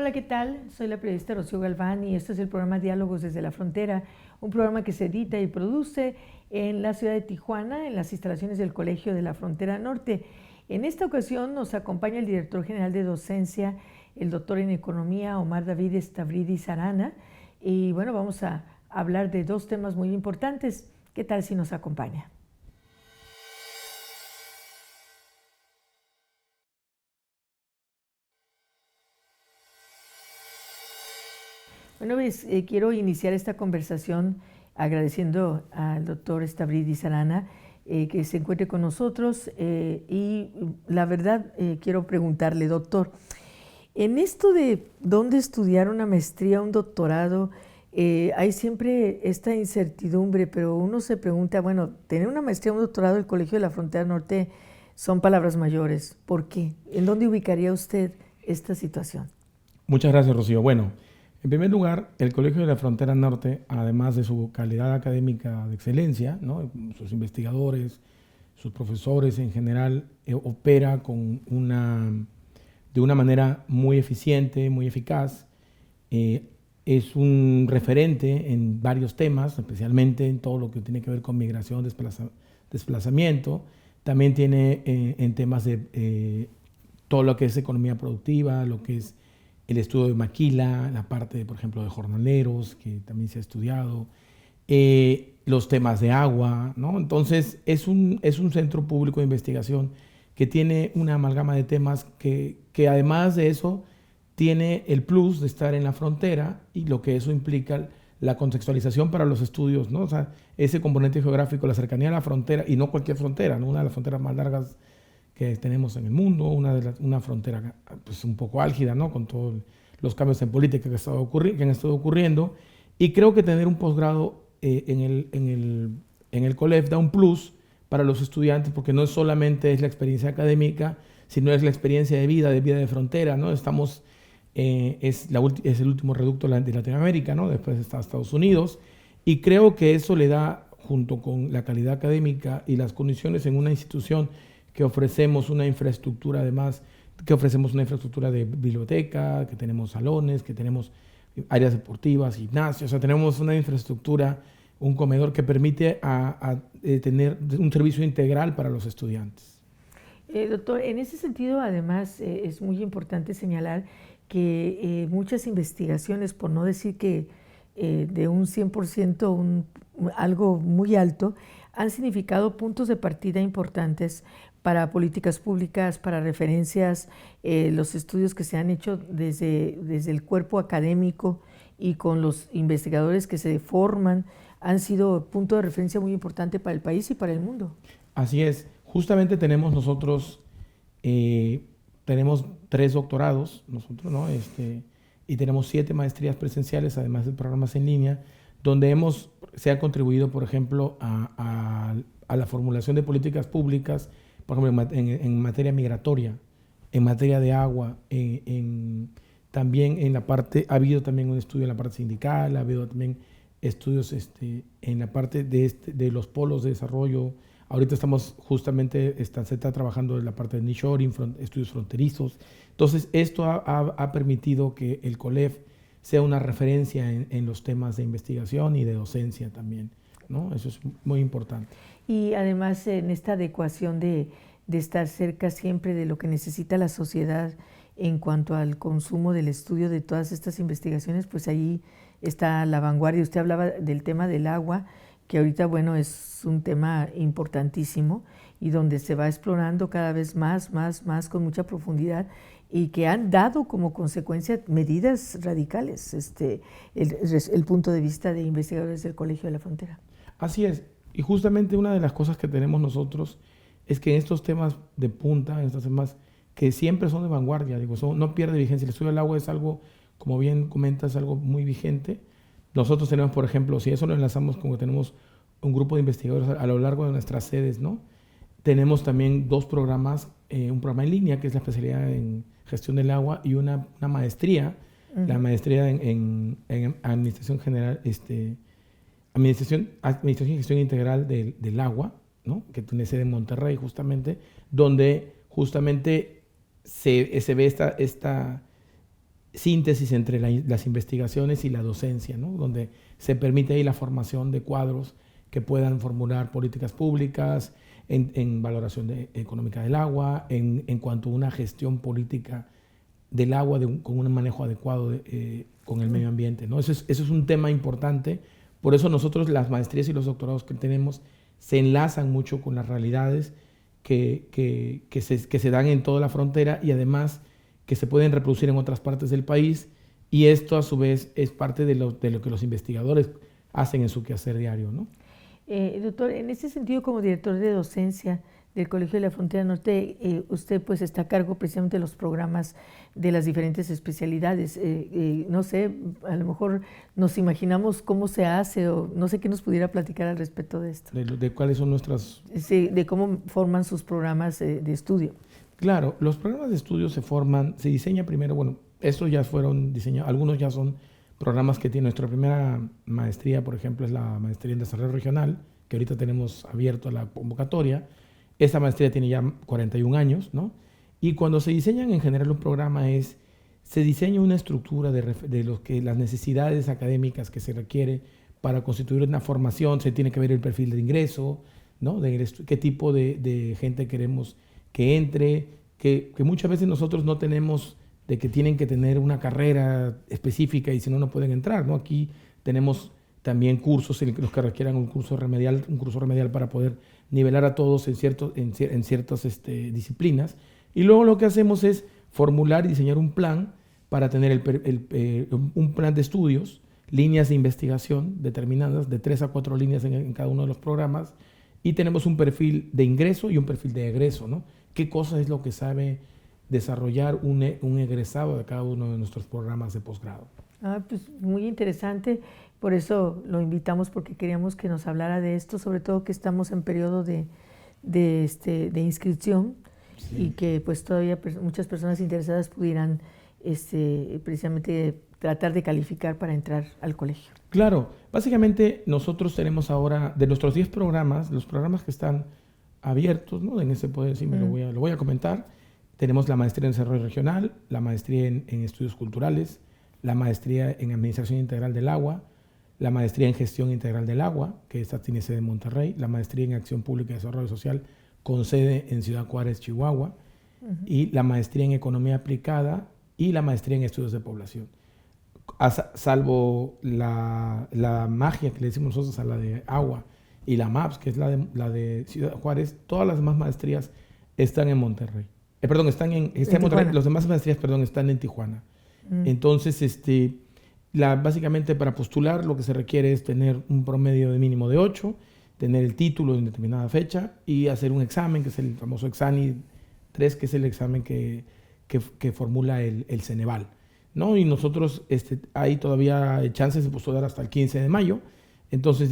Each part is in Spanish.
Hola, ¿qué tal? Soy la periodista Rocío Galván y este es el programa Diálogos desde la Frontera, un programa que se edita y produce en la ciudad de Tijuana, en las instalaciones del Colegio de la Frontera Norte. En esta ocasión nos acompaña el director general de docencia, el doctor en economía, Omar David Stavridis Arana, y bueno, vamos a hablar de dos temas muy importantes. ¿Qué tal si nos acompaña? Bueno, quiero iniciar esta conversación agradeciendo al doctor Stavridis Arana que se encuentre con nosotros y la verdad quiero preguntarle, doctor, en esto de dónde estudiar una maestría, un doctorado, hay siempre esta incertidumbre, pero uno se pregunta, bueno, tener una maestría, un doctorado del Colegio de la Frontera Norte son palabras mayores. ¿Por qué? ¿En dónde ubicaría usted esta situación? Muchas gracias, Rocío. Bueno, en primer lugar, el Colegio de la Frontera Norte, además de su calidad académica de excelencia, ¿no?, sus investigadores, sus profesores en general, opera de una manera muy eficiente, muy eficaz. Es un referente en varios temas, especialmente en todo lo que tiene que ver con migración, desplazamiento. También tiene en temas de todo lo que es economía productiva, lo que es el estudio de maquila, la parte, por ejemplo, de jornaleros, que también se ha estudiado, los temas de agua, ¿no? Entonces, es un centro público de investigación que tiene una amalgama de temas que además de eso, tiene el plus de estar en la frontera y lo que eso implica, la contextualización para los estudios, ¿no? O sea, ese componente geográfico, la cercanía a la frontera, y no cualquier frontera, ¿no? Una de las fronteras más largas que tenemos en el mundo, una frontera pues, un poco álgida, ¿no?, con todos los cambios en política que han estado ocurriendo. Y creo que tener un posgrado en el COLEF da un plus para los estudiantes, porque no solamente es la experiencia académica, sino es la experiencia de vida de frontera, ¿no? Es el último reducto de Latinoamérica, ¿no? Después está Estados Unidos, y creo que eso le da, junto con la calidad académica y las condiciones en una institución que ofrecemos una infraestructura, además, que ofrecemos una infraestructura de biblioteca, que tenemos salones, que tenemos áreas deportivas, gimnasios, o sea, tenemos una infraestructura, un comedor que permite tener un servicio integral para los estudiantes. Doctor, en ese sentido, además, es muy importante señalar que muchas investigaciones, por no decir que de un 100%, algo muy alto, han significado puntos de partida importantes para políticas públicas, para referencias, los estudios que se han hecho desde el cuerpo académico y con los investigadores que se forman, han sido punto de referencia muy importante para el país y para el mundo. Así es. Justamente nosotros tenemos 3 doctorados, ¿no? Y tenemos 7 maestrías presenciales, además de programas en línea, donde se ha contribuido, por ejemplo, a la formulación de políticas públicas, por ejemplo, en materia migratoria, en materia de agua, también en la parte, ha habido también un estudio en la parte sindical, ha habido también estudios en la parte de los polos de desarrollo. Ahorita se está trabajando en la parte de nearshoring, estudios fronterizos. Entonces, esto ha permitido que el COLEF sea una referencia en los temas de investigación y de docencia también, ¿no? Eso es muy importante. Y además en esta adecuación de estar cerca siempre de lo que necesita la sociedad en cuanto al consumo del estudio de todas estas investigaciones, pues ahí está la vanguardia. Usted hablaba del tema del agua, que ahorita, bueno, es un tema importantísimo y donde se va explorando cada vez más, con mucha profundidad, y que han dado como consecuencia medidas radicales, el punto de vista de investigadores del Colegio de la Frontera. Así es, y justamente una de las cosas que tenemos nosotros es que estos temas de punta, estos temas que siempre son de vanguardia, no pierde vigencia. El estudio del agua es algo, como bien comentas, algo muy vigente. Nosotros tenemos, por ejemplo, si eso lo enlazamos como tenemos un grupo de investigadores a lo largo de nuestras sedes, ¿no? Tenemos también 2 programas, un programa en línea, que es la especialidad en gestión del agua, y una maestría, la maestría en Administración General, Administración y Gestión Integral del Agua, ¿no?, que tiene sede en Monterrey, justamente, donde justamente se ve síntesis entre las investigaciones y la docencia, ¿no? Donde se permite ahí la formación de cuadros que puedan formular políticas públicas en valoración económica del agua, en cuanto a una gestión política del agua con un manejo adecuado con el medio ambiente, ¿no? Eso es un tema importante. Por eso nosotros las maestrías y los doctorados que tenemos se enlazan mucho con las realidades que se dan en toda la frontera y además que se pueden reproducir en otras partes del país, y esto a su vez es parte de lo que los investigadores hacen en su quehacer diario, ¿no? Doctor, en ese sentido, como director de docencia del Colegio de la Frontera Norte, usted pues está a cargo precisamente de los programas de las diferentes especialidades. No sé, a lo mejor nos imaginamos cómo se hace o no sé qué nos pudiera platicar al respecto de esto. ¿De cuáles son nuestras...? Sí, de cómo forman sus programas de estudio. Claro, los programas de estudio se diseña primero, bueno, estos ya fueron diseñados, algunos ya son programas que tiene nuestra primera maestría, por ejemplo, es la maestría en desarrollo regional, que ahorita tenemos abierto la convocatoria. Esta maestría tiene ya 41 años, ¿no? Y cuando se diseñan en general un programa se diseña una estructura de las necesidades académicas que se requiere para constituir una formación. Se tiene que ver el perfil de ingreso, ¿no? Qué tipo de gente queremos que entre, que muchas veces nosotros no tenemos de que tienen que tener una carrera específica y si no, no pueden entrar, ¿no? Aquí tenemos también cursos en los que requieran un curso remedial para poder nivelar a todos en ciertas disciplinas. Y luego lo que hacemos es formular y diseñar un plan para tener un plan de estudios, líneas de investigación determinadas, de 3 a 4 líneas en cada uno de los programas, y tenemos un perfil de ingreso y un perfil de egreso, ¿no? ¿Qué cosa es lo que sabe desarrollar un egresado de cada uno de nuestros programas de posgrado? Pues muy interesante, por eso lo invitamos porque queríamos que nos hablara de esto, sobre todo que estamos en periodo de inscripción, sí, y que pues todavía muchas personas interesadas pudieran precisamente tratar de calificar para entrar al colegio. Claro, básicamente nosotros tenemos ahora, de nuestros 10 programas, los programas que están abiertos, ¿no? En ese poder, sí, lo voy a comentar. Tenemos la maestría en desarrollo regional, la maestría en estudios culturales, la maestría en administración integral del agua, la maestría en gestión integral del agua, que esta tiene sede en Monterrey, la maestría en acción pública y desarrollo social con sede en Ciudad Juárez, Chihuahua, y la maestría en economía aplicada y la maestría en estudios de población. Salvo la magia que le decimos nosotros a la de agua y la MAPS, que es la de Ciudad Juárez, todas las demás maestrías están en Monterrey. Están en Monterrey, las demás maestrías, están en Tijuana. Entonces, básicamente para postular lo que se requiere es tener un promedio de mínimo de 8, tener el título en determinada fecha y hacer un examen, que es el famoso Exani 3, que es el examen que formula el Ceneval, ¿no? Y nosotros, hay todavía chances de postular hasta el 15 de mayo. Entonces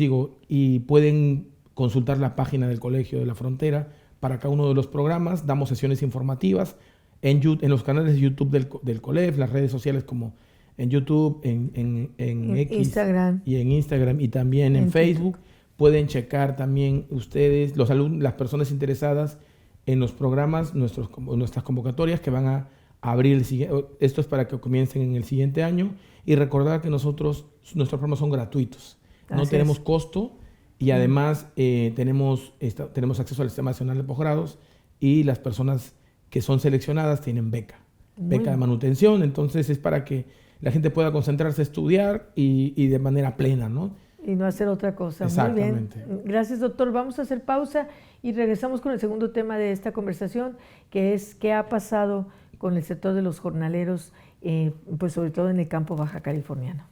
y pueden consultar la página del Colegio de la Frontera para cada uno de los programas. Damos sesiones informativas en los canales de YouTube del COLEF, las redes sociales como en YouTube, en X, Instagram. Y en Instagram y también en Facebook. Pueden checar también ustedes, los alumnos, las personas interesadas en los programas, nuestras convocatorias que van a abrir esto es para que comiencen en el siguiente año, y recordar que nuestros programas son gratuitos. No tenemos costo y además tenemos acceso al Sistema Nacional de Posgrados, y las personas que son seleccionadas tienen beca de manutención. Entonces es para que la gente pueda concentrarse a estudiar y de manera plena, ¿no? Y no hacer otra cosa. Exactamente. Muy bien. Gracias, doctor. Vamos a hacer pausa y regresamos con el segundo tema de esta conversación, que es qué ha pasado con el sector de los jornaleros, pues sobre todo en el campo baja californiano.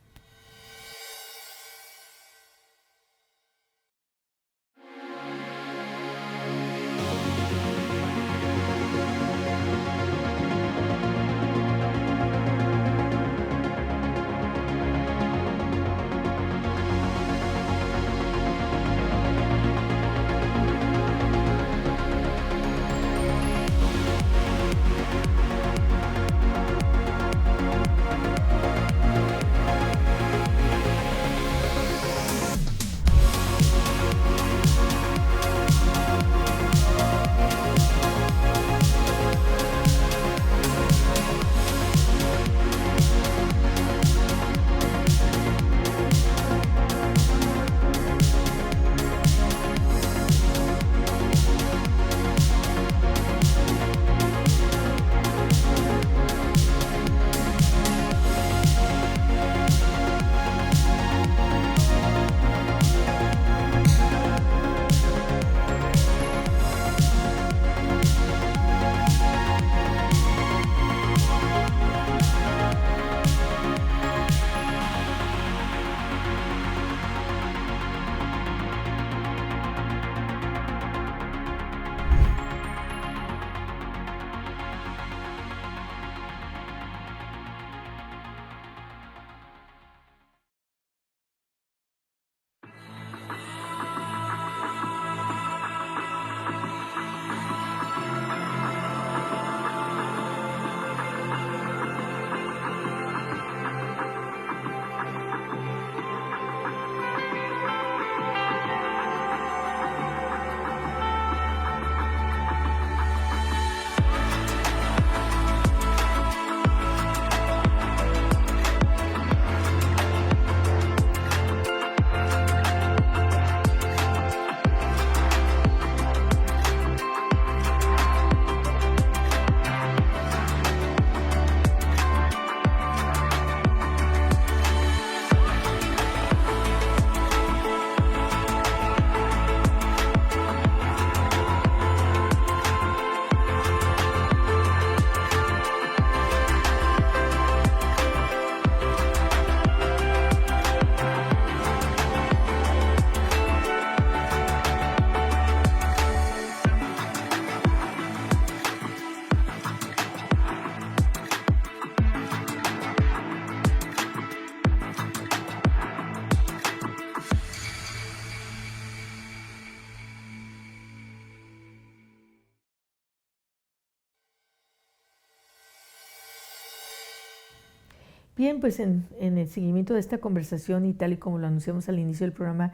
Bien, pues en el seguimiento de esta conversación y tal y como lo anunciamos al inicio del programa,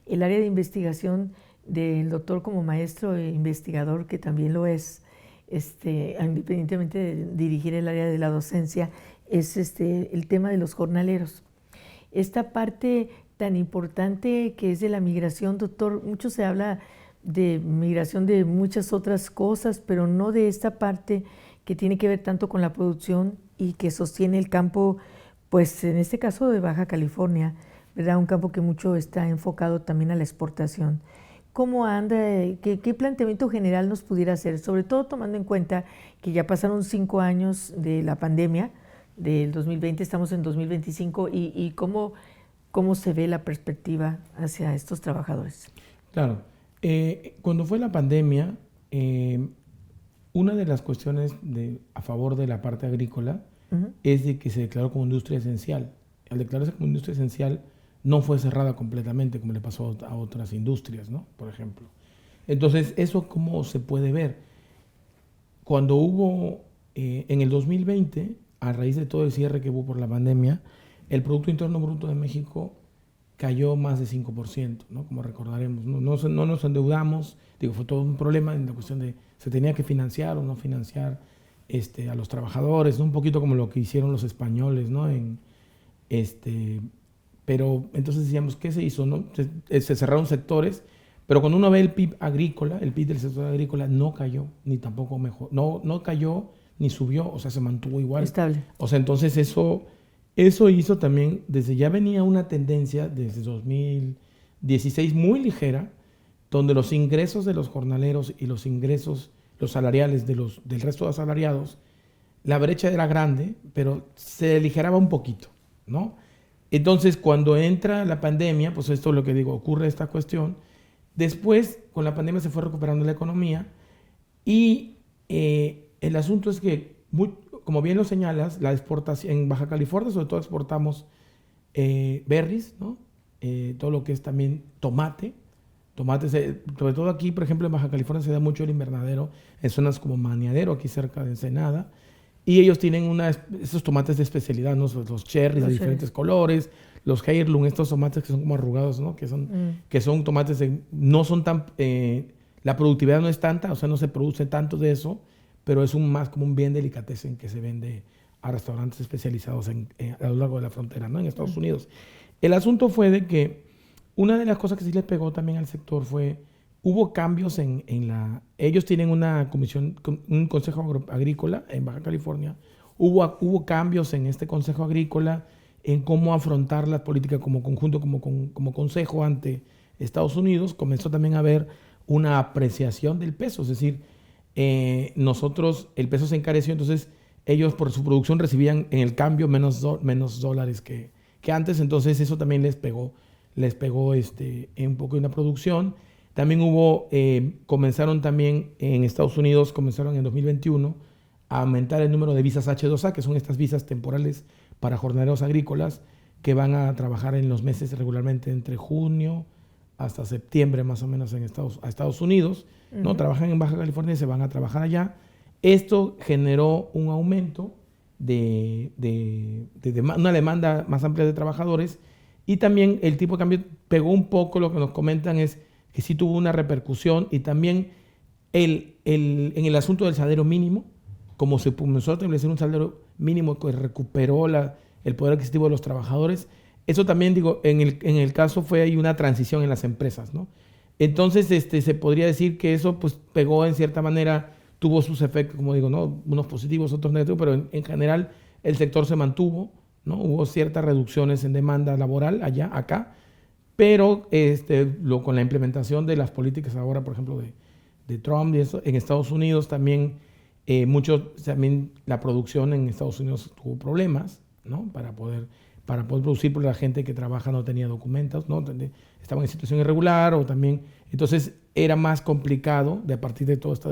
el área de investigación del doctor como maestro e investigador, que también lo es, independientemente de dirigir el área de la docencia, es el tema de los jornaleros. Esta parte tan importante que es de la migración, doctor, mucho se habla de migración de muchas otras cosas, pero no de esta parte que tiene que ver tanto con la producción y que sostiene el campo, pues en este caso de Baja California, ¿verdad? Un campo que mucho está enfocado también a la exportación. ¿Cómo anda? ¿Qué planteamiento general nos pudiera hacer? Sobre todo tomando en cuenta que ya pasaron 5 años de la pandemia, del 2020, estamos en 2025, y cómo se ve la perspectiva hacia estos trabajadores. Claro, cuando fue la pandemia, una de las cuestiones a favor de la parte agrícola es de que se declaró como industria esencial. Al declararse como industria esencial, no fue cerrada completamente como le pasó a otras industrias, ¿no? Por ejemplo. Entonces, ¿eso cómo se puede ver? Cuando hubo, en el 2020, a raíz de todo el cierre que hubo por la pandemia, el Producto Interno Bruto de México cayó más de 5%, ¿no? Como recordaremos. No nos endeudamos, fue todo un problema en la cuestión de se tenía que financiar o no financiar a los trabajadores, ¿no? Un poquito como lo que hicieron los españoles, ¿no? Pero entonces decíamos, ¿qué se hizo? ¿No? Se cerraron sectores, pero cuando uno ve el PIB agrícola, el PIB del sector agrícola no cayó, ni tampoco mejoró, no cayó ni subió, o sea, se mantuvo igual. Estable. O sea, entonces eso hizo también, desde ya venía una tendencia desde 2016 muy ligera, donde los ingresos de los jornaleros y los ingresos, los salariales del resto de asalariados, la brecha era grande, pero se aligeraba un poquito, ¿no? Entonces, cuando entra la pandemia, pues esto es lo que digo, ocurre esta cuestión. Después, con la pandemia se fue recuperando la economía y el asunto es que, como bien lo señalas, la exportación en Baja California, sobre todo exportamos berries, ¿no? Todo lo que es también tomate, sobre todo aquí, por ejemplo, en Baja California se da mucho el invernadero en zonas como Maniadero, aquí cerca de Ensenada. Y ellos tienen esos tomates de especialidad, ¿no? Los cherries de diferentes colores, los heirloom, estos tomates que son como arrugados, ¿no? Que son tomates no son tan... la productividad no es tanta, o sea, no se produce tanto de eso, pero es más como un bien delicatessen que se vende a restaurantes especializados a lo largo de la frontera, ¿no? En Estados Unidos. El asunto fue de que una de las cosas que sí les pegó también al sector hubo cambios ellos tienen una comisión, un consejo agrícola en Baja California. Hubo cambios en este consejo agrícola en cómo afrontar las políticas como conjunto, como consejo ante Estados Unidos. Comenzó también a haber una apreciación del peso, es decir, el peso se encareció, entonces ellos por su producción recibían en el cambio menos dólares que antes, entonces eso también les pegó un poco en la producción. También comenzaron también en Estados Unidos, comenzaron en 2021 a aumentar el número de visas H2A, que son estas visas temporales para jornaleros agrícolas que van a trabajar en los meses regularmente entre junio hasta septiembre más o menos a Estados Unidos, ¿no? Trabajan en Baja California y se van a trabajar allá. Esto generó un aumento de una demanda más amplia de trabajadores y también el tipo de cambio pegó un poco. Lo que nos comentan es que sí tuvo una repercusión y también en el asunto del salario mínimo, como se comenzó a establecer un salario mínimo que recuperó el poder adquisitivo de los trabajadores, eso también, en el caso hay una transición en las empresas, ¿no? Entonces, se podría decir que eso pues pegó en cierta manera, tuvo sus efectos, como digo, ¿no? Unos positivos, otros negativos, pero en general el sector se mantuvo, ¿no? Hubo ciertas reducciones en demanda laboral acá, pero con la implementación de las políticas ahora, por ejemplo, de Trump y eso, en Estados Unidos también, también la producción en Estados Unidos tuvo problemas, ¿no? Para poder producir, porque la gente que trabaja no tenía documentos, ¿no? Estaban en situación irregular o también, entonces era más complicado, a partir de todo esto,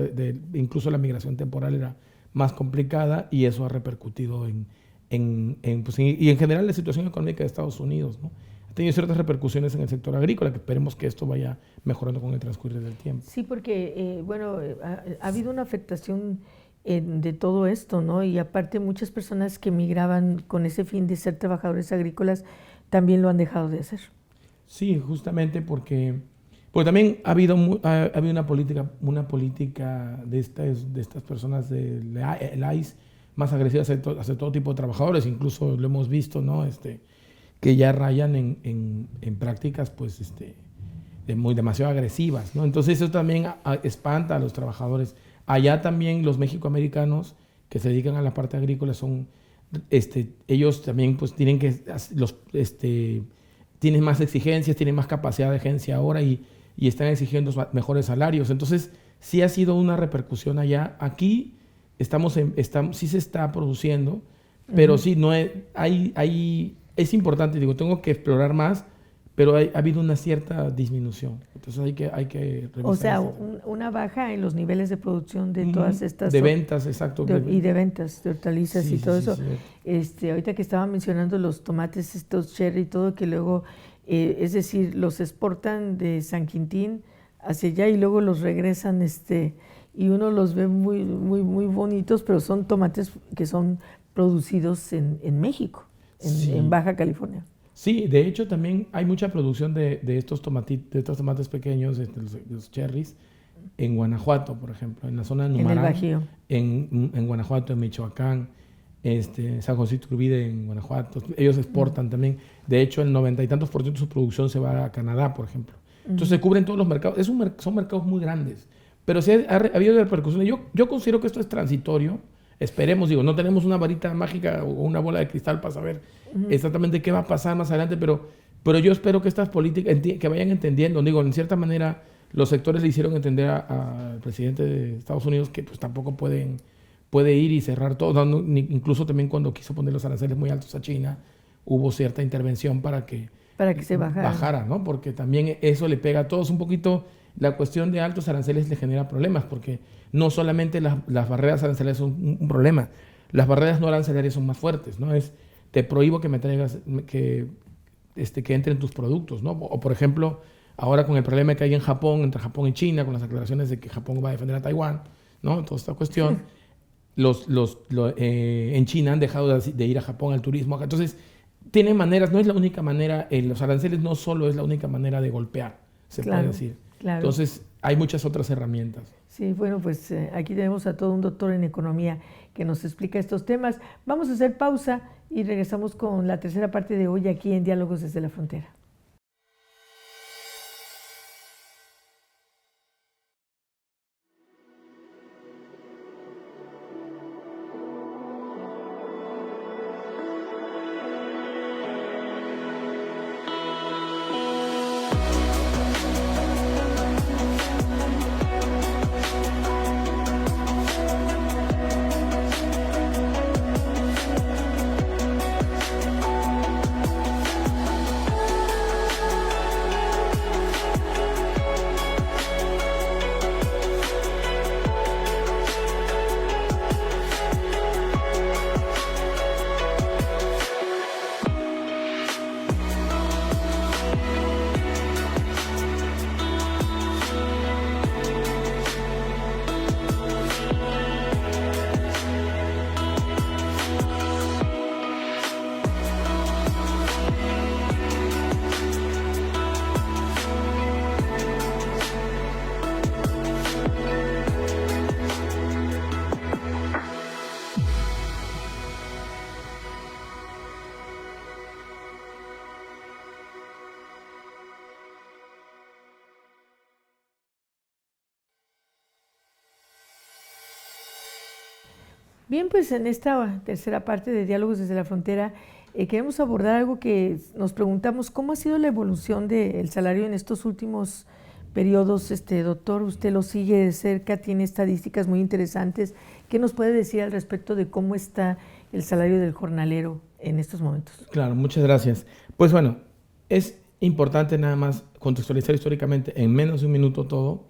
incluso la migración temporal era más complicada y eso ha repercutido y en general la situación económica de Estados Unidos, ¿no? Ha tenido ciertas repercusiones en el sector agrícola, que esperemos que esto vaya mejorando con el transcurrir del tiempo. Sí, porque ha habido una afectación de todo esto, ¿no? Y aparte muchas personas que migraban con ese fin de ser trabajadores agrícolas también lo han dejado de hacer. Sí, justamente porque también ha habido una política de estas personas del ICE más agresivas hacia todo tipo de trabajadores, incluso lo hemos visto, ¿no? Que ya rayan en prácticas pues demasiado agresivas, ¿no? Entonces eso también espanta a los trabajadores. Allá también los mexicoamericanos que se dedican a la parte agrícola ellos también pues tienen más exigencias, tienen más capacidad de agencia ahora y están exigiendo mejores salarios. Entonces sí ha sido una repercusión allá. Aquí sí se está produciendo, pero sí no es importante, digo, tengo que explorar más, pero ha habido una cierta disminución. Entonces hay que revisar. O sea, una baja en los niveles de producción de todas estas... De ventas, exacto. Y de ventas, de hortalizas Sí, y todo sí, eso. sí. Ahorita que estaba mencionando los tomates, estos cherry y todo, que luego, es decir, los exportan de San Quintín hacia allá y luego los regresan, y uno los ve muy, muy, muy bonitos, pero son tomates que son producidos en México, en Baja California. Sí, de hecho también hay mucha producción de estos tomates pequeños, los cherries, en Guanajuato, por ejemplo, en la zona de Numarán. En el Bajío. En Guanajuato, en Michoacán, San José Iturbide en Guanajuato. Ellos exportan también. De hecho, el 90 y tantos % de su producción se va a Canadá, por ejemplo. Entonces se cubren todos los mercados. Son mercados muy grandes. Pero sí ha habido repercusiones. Yo considero que esto es transitorio. Esperemos, digo, no tenemos una varita mágica o una bola de cristal para saber exactamente qué va a pasar más adelante, pero yo espero que estas políticas que vayan entendiendo. Digo, en cierta manera, los sectores le hicieron entender al presidente de Estados Unidos que pues tampoco puede ir y cerrar todo. Incluso también cuando quiso poner los aranceles muy altos a China, hubo cierta intervención para que se bajara, ¿no? Porque también eso le pega a todos un poquito. La cuestión de altos aranceles le genera problemas, porque no solamente las barreras arancelarias son un problema, las barreras no arancelarias son más fuertes, ¿no? Te prohíbo que me traigas, que entren tus productos, ¿no? O por ejemplo, ahora con el problema que hay en Japón, entre Japón y China, con las aclaraciones de que Japón va a defender a Taiwán, ¿no? Toda esta cuestión, en China han dejado de ir a Japón al turismo. Entonces, tienen maneras, no es la única manera, los aranceles no solo es la única manera de golpear, se puede decir. Claro. Entonces, hay muchas otras herramientas. Sí, bueno, pues aquí tenemos a todo un doctor en economía que nos explica estos temas. Vamos a hacer pausa y regresamos con la tercera parte de hoy aquí en Diálogos desde la Frontera. Bien, pues en esta tercera parte de Diálogos desde la Frontera queremos abordar algo que nos preguntamos, ¿cómo ha sido la evolución del salario en estos últimos periodos? Doctor, usted lo sigue de cerca, tiene estadísticas muy interesantes. ¿Qué nos puede decir al respecto de cómo está el salario del jornalero en estos momentos? Claro, muchas gracias. Pues bueno, es importante nada más contextualizar históricamente en menos de un minuto todo.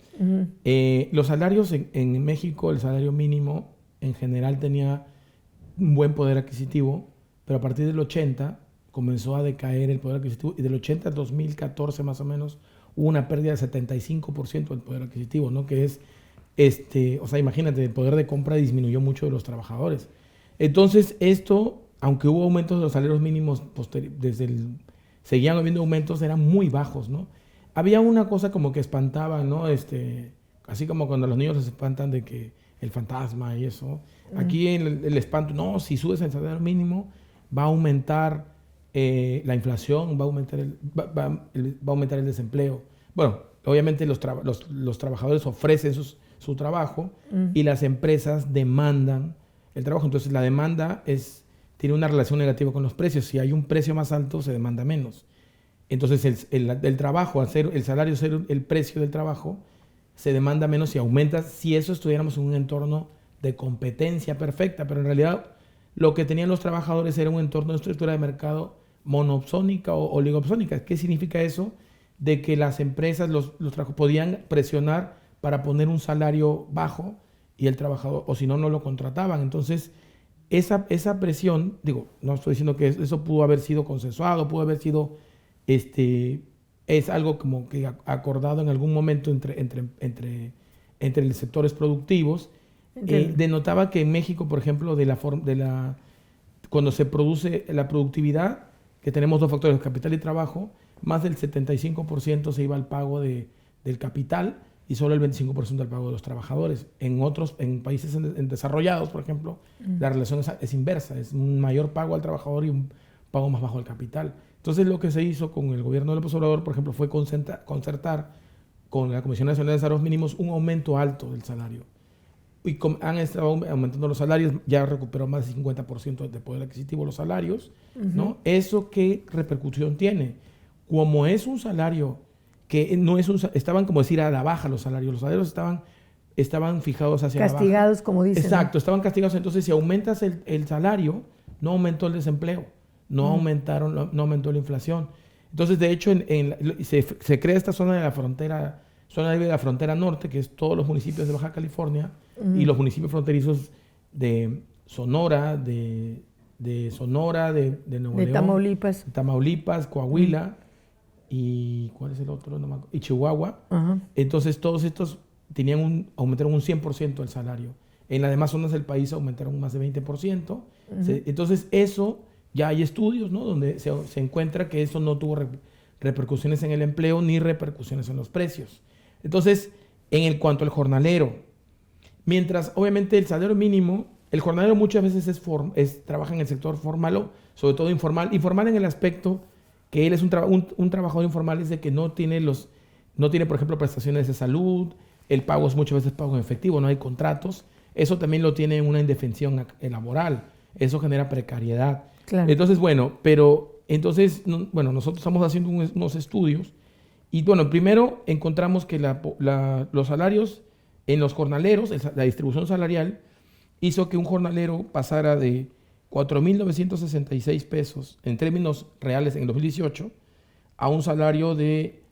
Los salarios en México, el salario mínimo en general tenía un buen poder adquisitivo, pero a partir del 80 comenzó a decaer el poder adquisitivo y del 80 al 2014 más o menos hubo una pérdida del 75% del poder adquisitivo, ¿no? Que es o sea, imagínate, el poder de compra disminuyó mucho de los trabajadores. Entonces, esto, aunque hubo aumentos de los salarios mínimos seguían habiendo aumentos, eran muy bajos, ¿no? Había una cosa como que espantaba, ¿no? Así como cuando los niños se espantan de que el fantasma y eso. Aquí el espanto, no, si subes el salario mínimo, va a aumentar la inflación, va a aumentar el desempleo. Bueno, obviamente los trabajadores ofrecen su trabajo y las empresas demandan el trabajo. Entonces la demanda tiene una relación negativa con los precios. Si hay un precio más alto, se demanda menos. Entonces el trabajo, el salario ser el precio del trabajo, se demanda menos y aumenta si eso estuviéramos en un entorno de competencia perfecta. Pero en realidad lo que tenían los trabajadores era un entorno de estructura de mercado monopsónica o oligopsónica. ¿Qué significa eso? De que las empresas, los trabajadores podían presionar para poner un salario bajo y el trabajador, o si no, no lo contrataban. Entonces, esa presión, digo, no estoy diciendo que eso pudo haber sido consensuado, pudo haber sido, es algo como que acordado en algún momento entre los sectores productivos. Denotaba que en México, por ejemplo, cuando se produce la productividad, que tenemos dos factores, capital y trabajo, más del 75% se iba al pago del capital y solo el 25% al pago de los trabajadores. En países desarrollados, por ejemplo, la relación es inversa, es un mayor pago al trabajador y un pago más bajo al capital. Entonces lo que se hizo con el gobierno de López Obrador, por ejemplo, fue concertar con la Comisión Nacional de Salarios Mínimos un aumento alto del salario. Y han estado aumentando los salarios, ya recuperó más del 50% de poder adquisitivo los salarios, ¿no? ¿Eso qué repercusión tiene? Como es un salario que no es estaban como decir a la baja los salarios estaban fijados hacia castigados, la baja. Castigados, como dicen. Exacto, estaban castigados. Entonces, si aumentas el salario, no aumentó el desempleo, no aumentó la inflación. Entonces, de hecho, se crea esta zona de la frontera norte, que es todos los municipios de Baja California y los municipios fronterizos de Sonora, de Nuevo León, Tamaulipas, Coahuila y ¿cuál es el otro? Y Chihuahua. Entonces todos estos aumentaron un 100% el salario. En las demás zonas del país aumentaron más de 20%. Entonces eso, ya hay estudios, ¿no?, donde se encuentra que eso no tuvo repercusiones en el empleo ni repercusiones en los precios. Entonces, cuanto al jornalero, mientras obviamente el salario mínimo, el jornalero muchas veces trabaja en el sector formal, sobre todo informal en el aspecto que él es un trabajador informal, es de que no tiene, por ejemplo, prestaciones de salud, el pago es muchas veces pago en efectivo, no hay contratos, eso también lo tiene una indefensión laboral, eso genera precariedad. Claro. Entonces, nosotros estamos haciendo unos estudios y, primero encontramos que los salarios en los jornaleros, la distribución salarial, hizo que un jornalero pasara de 4,966 pesos en términos reales en 2018 a un salario de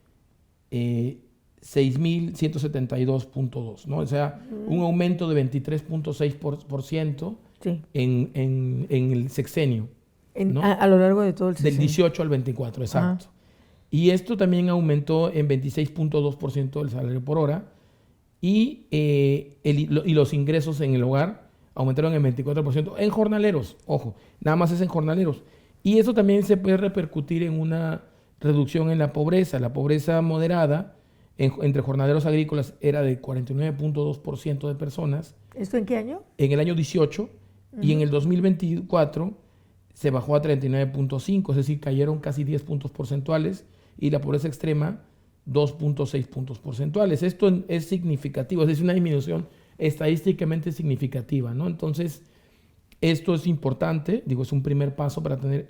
6,172.2, ¿no? O sea, un aumento de 23.6% en el sexenio. ¿No? A lo largo de todo el sexenio. Del 18 al 24, exacto. Y esto también aumentó en 26.2% el salario por hora y los ingresos en el hogar aumentaron en 24% en jornaleros, ojo, nada más es en jornaleros. Y eso también se puede repercutir en una reducción en la pobreza moderada entre jornaleros agrícolas era de 49.2% de personas. ¿Esto en qué año? En el año 18 y en el 2024 se bajó a 39.5, es decir, cayeron casi 10 puntos porcentuales y la pobreza extrema 2.6 puntos porcentuales. Esto es significativo, es decir, una disminución estadísticamente significativa, ¿no? Entonces, esto es importante, es un primer paso para tener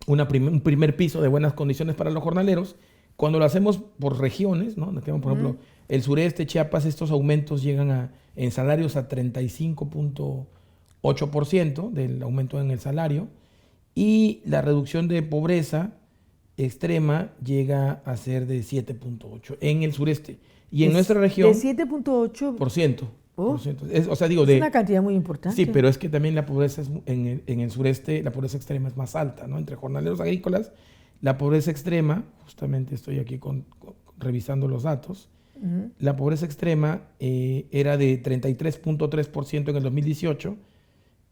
un primer piso de buenas condiciones para los jornaleros. Cuando lo hacemos por regiones, ¿no? Por ejemplo, el sureste, Chiapas, estos aumentos llegan en salarios a 35.8% del aumento en el salario y la reducción de pobreza extrema llega a ser de 7.8% en el sureste. Y en nuestra región... ¿De 7.8%? Es una cantidad muy importante. Sí, pero es que también la pobreza en el sureste, la pobreza extrema es más alta, ¿no? Entre jornaleros agrícolas, la pobreza extrema, justamente estoy aquí revisando los datos, La pobreza extrema era de 33.3% en el 2018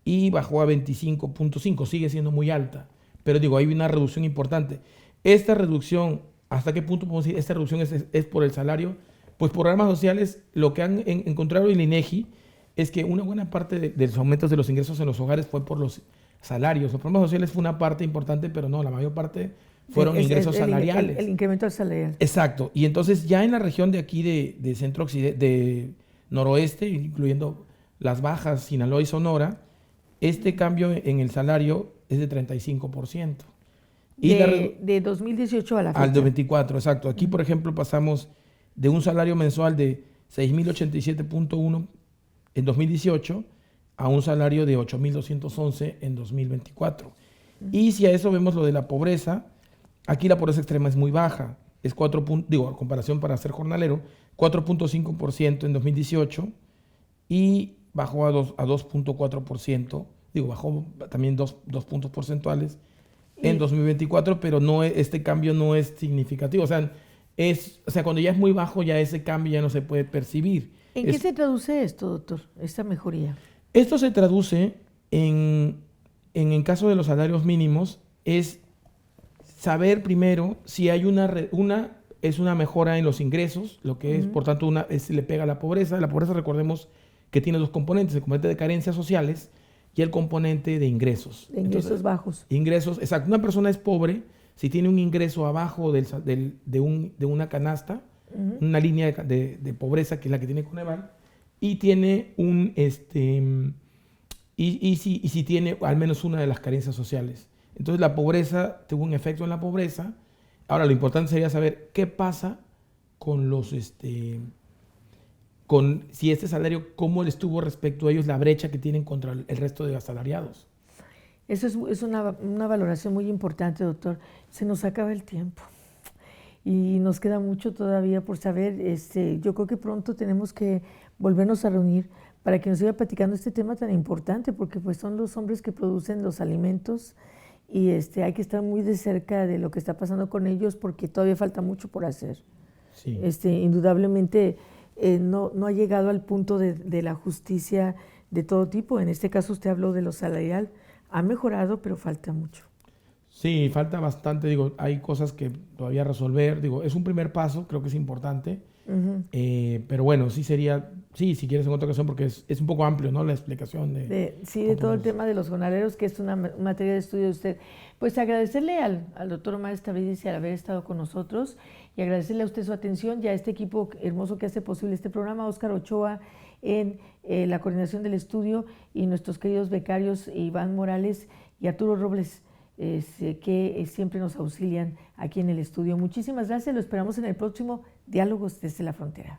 y bajó a 25.5%, sigue siendo muy alta, pero digo, hay una reducción importante. Esta reducción, ¿hasta qué punto podemos decir esta reducción es por el salario? Pues por programas sociales, lo que han encontrado el INEGI es que una buena parte de los aumentos de los ingresos en los hogares fue por los salarios. Los programas sociales fue una parte importante, pero no, la mayor parte fueron ingresos salariales. El incremento del salarial. Exacto. Y entonces ya en la región de aquí de centro occidente, de noroeste, incluyendo las Bajas, Sinaloa y Sonora, este cambio en el salario es de 35%. Y de 2018 a la fecha. Al 2024, exacto. Aquí, por ejemplo, pasamos de un salario mensual de 6.087.1 en 2018 a un salario de 8.211 en 2024. Y si a eso vemos lo de la pobreza, aquí la pobreza extrema es muy baja. Es 4, digo, a comparación para ser jornalero, 4.5% en 2018 y bajó a 2.4%. Digo, bajó también 2 puntos porcentuales en 2024, pero no, este cambio no es significativo. O sea, cuando ya es muy bajo, ya ese cambio ya no se puede percibir. ¿En qué se traduce esto, doctor, esta mejoría? Esto se traduce en caso de los salarios mínimos, es saber primero si hay es una mejora en los ingresos, lo que es, por tanto, le pega a la pobreza. La pobreza, recordemos que tiene dos componentes, el componente de carencias sociales y el componente de ingresos. De ingresos. Entonces, bajos. Ingresos, exacto. Una persona es pobre si tiene un ingreso abajo de una canasta, una línea de pobreza, que es la que tiene Coneval, y tiene si tiene al menos una de las carencias sociales. Entonces la pobreza tuvo un efecto en la pobreza. Ahora lo importante sería saber qué pasa con si este salario, cómo le estuvo respecto a ellos, la brecha que tienen contra el resto de asalariados. Eso es una valoración muy importante, doctor. Se nos acaba el tiempo y nos queda mucho todavía por saber. Yo creo que pronto tenemos que volvernos a reunir para que nos siga platicando este tema tan importante, porque pues son los hombres que producen los alimentos y hay que estar muy de cerca de lo que está pasando con ellos, porque todavía falta mucho por hacer. Sí. Indudablemente no ha llegado al punto de la justicia de todo tipo. En este caso usted habló de lo salarial. Ha mejorado, pero falta mucho. Sí, falta bastante. Digo, hay cosas que todavía resolver. Digo, es un primer paso, creo que es importante. Pero bueno, si quieres en otra ocasión, porque es un poco amplio, ¿no? La explicación de todo el tema de los jornaleros, que es una materia de estudio de usted. Pues agradecerle al doctor Omar Stavridis al haber estado con nosotros y agradecerle a usted su atención y a este equipo hermoso que hace posible este programa, Óscar Ochoa en la coordinación del estudio y nuestros queridos becarios Iván Morales y Arturo Robles, que siempre nos auxilian aquí en el estudio. Muchísimas gracias, lo esperamos en el próximo Diálogos desde la Frontera.